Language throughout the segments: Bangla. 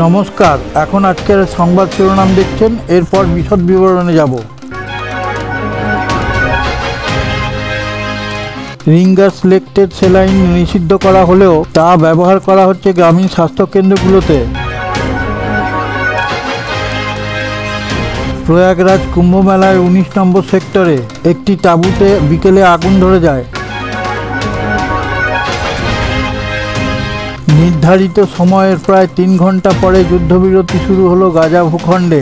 নমস্কার, এখন আজকের সংবাদ শিরোনাম দেখছেন, এরপর বিশদ বিবরণে যাব। রিঙ্গার সিলেক্টেড স্যালাইন নিষিদ্ধ করা হলেও তা ব্যবহার করা হচ্ছে গ্রামীণ স্বাস্থ্যকেন্দ্রগুলোতে। প্রয়াগরাজ কুম্ভ মেলায় 19 নম্বর সেক্টরে একটি তাঁবুতে বিকেলে আগুন ধরে যায়। নির্ধারিত সময়ের প্রায় 3 ঘন্টা পরে যুদ্ধবিরতি শুরু হলো গাজা ভূখণ্ডে।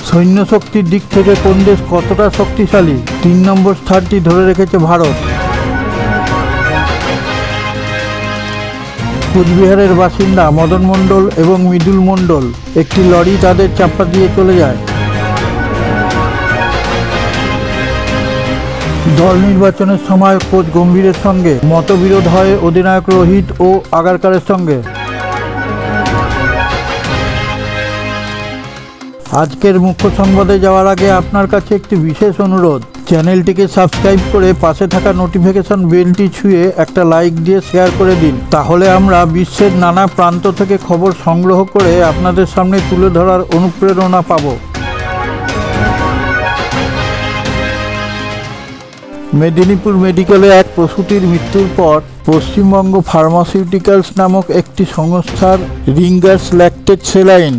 সৈন্য শক্তির দিক থেকে কোন দেশ কতটা শক্তিশালী, 3 নম্বর স্থানটি ধরে রেখেছে ভারত। কুচবিহারের বাসিন্দা মদন মণ্ডল এবং মৃদুল মণ্ডল একটি লরি তাদের চাপা দিয়ে চলে যায়। দল নির্বাচনের সময় কোচ গম্ভীরের সঙ্গে মতবিরোধ হয় অধিনায়ক রোহিত ও আগারকারের সঙ্গে। আজকের মুখ্য সংবাদে যাওয়ার আগে আপনার কাছে একটি বিশেষ অনুরোধ, চ্যানেলটিকে সাবস্ক্রাইব করে পাশে থাকা নোটিফিকেশন বেলটি ছুঁয়ে একটা লাইক দিয়ে শেয়ার করে দিন। তাহলে আমরা বিশ্বের নানা প্রান্ত থেকে খবর সংগ্রহ করে আপনাদের সামনে তুলে ধরার অনুপ্রেরণা পাব। মেদিনীপুর মেডিকেলে এক প্রসূতির মৃত্যুর পর পশ্চিমবঙ্গ ফার্মাসিউটিক্যালস নামক একটি সংস্থার রিঙ্গার সিলেক্টেড স্যালাইন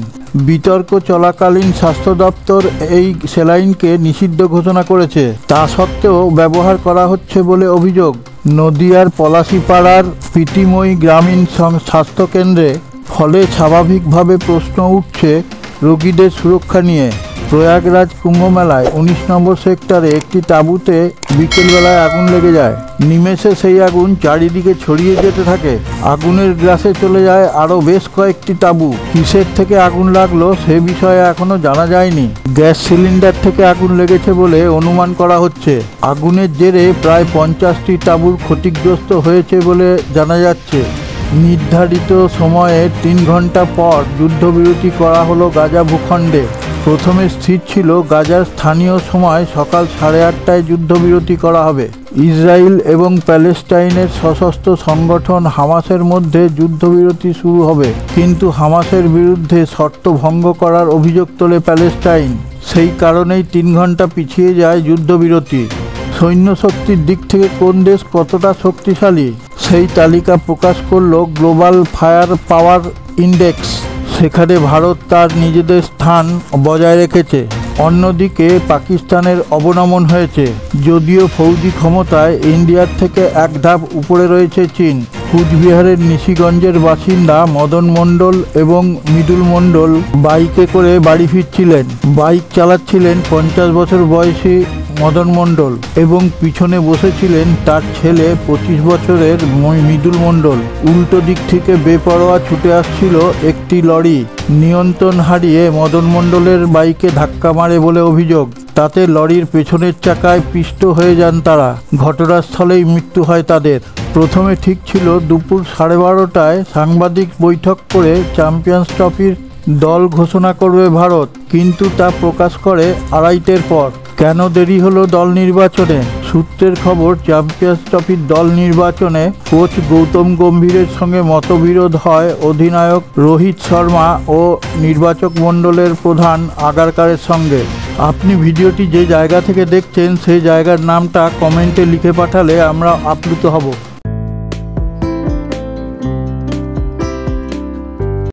বিতর্ক চলাকালীন স্বাস্থ্য দপ্তর এই স্যালাইনকে নিষিদ্ধ ঘোষণা করেছে। তা সত্ত্বেও ব্যবহার করা হচ্ছে বলে অভিযোগ নদিয়ার পলাশীপাড়ার প্রীতিময়ী গ্রামীণ স্বাস্থ্যকেন্দ্রে। ফলে স্বাভাবিকভাবে প্রশ্ন উঠছে রোগীদের সুরক্ষা নিয়ে। প্রয়াগরাজ কুম্ভ মেলায় 19 নম্বর সেক্টরে একটি তাঁবুতে বিকেলবেলায় আগুন লেগে যায়। নিমেষে সেই আগুন চারিদিকে ছড়িয়ে যেতে থাকে। আগুনের গ্রাসে চলে যায় আরও বেশ কয়েকটি তাঁবু। কিসের থেকে আগুন লাগলো সে বিষয়ে এখনও জানা যায়নি। গ্যাস সিলিন্ডার থেকে আগুন লেগেছে বলে অনুমান করা হচ্ছে। আগুনের জেরে প্রায় 50টি তাঁবুর ক্ষতিগ্রস্ত হয়েছে বলে জানা যাচ্ছে। নির্ধারিত সময়ে 3 ঘন্টা পর যুদ্ধবিরতি করা হলো গাজা ভূখণ্ডে। প্রথমে স্থির ছিল গাজার স্থানীয় সময় সকাল 8:30টায় যুদ্ধবিরতি করা হবে। ইসরায়েল এবং প্যালেস্টাইনের সশস্ত্র সংগঠন হামাসের মধ্যে যুদ্ধবিরতি শুরু হবে, কিন্তু হামাসের বিরুদ্ধে শর্ত ভঙ্গ করার অভিযোগ তোলে প্যালেস্টাইন। সেই কারণেই 3 ঘন্টা পিছিয়ে যায় যুদ্ধবিরতি। সৈন্য শক্তির দিক থেকে কোন দেশ কতটা শক্তিশালী সেই তালিকা প্রকাশ করল গ্লোবাল ফায়ার পাওয়ার ইন্ডেক্স। সেখানে ভারত তার নিজেদের স্থান বজায় রেখেছে। অন্যদিকে পাকিস্তানের অবনমন হয়েছে। যদিও ফৌজি ক্ষমতায় ইন্ডিয়ার থেকে এক ধাপ উপরে রয়েছে চীন। কুচবিহারের নিশিগঞ্জের বাসিন্দা মদন মণ্ডল এবং মৃদুল মণ্ডল বাইকে করে বাড়ি ফিরছিলেন। বাইক চালাচ্ছিলেন 50 বছর বয়সী মদন মণ্ডল এবং পিছনে বসেছিলেন তার ছেলে 25 বছরের মৃদুল মণ্ডল। উল্টো দিক থেকে বেপরোয়া ছুটে আসছিল একটি লরি। নিয়ন্ত্রণ হারিয়ে মদন মণ্ডলের বাইকে ধাক্কা মারে বলে অভিযোগ। তাতে লরির পেছনের চাকায় পিষ্ট হয়ে যান তারা। ঘটনাস্থলেই মৃত্যু হয় তাদের। প্রথমে ঠিক ছিল দুপুর 12:30টায় সাংবাদিক বৈঠক করে চ্যাম্পিয়ন্স ট্রফির দল ঘোষণা করবে ভারত, কিন্তু তা প্রকাশ করে 2:30টার পর। কেন দেরি হলো দল নির্বাচনে? সূত্রের খবর, চ্যাম্পিয়ন্স ট্রফির দল নির্বাচনে কোচ গৌতম গম্ভীরের সঙ্গে মতবিরোধ হয় অধিনায়ক রোহিত শর্মা ও নির্বাচক মণ্ডলের প্রধান আগারকারের সঙ্গে। আপনি ভিডিওটি যে জায়গা থেকে দেখছেন সেই জায়গার নামটা কমেন্টে লিখে পাঠালে আমরা আপ্লুত হব।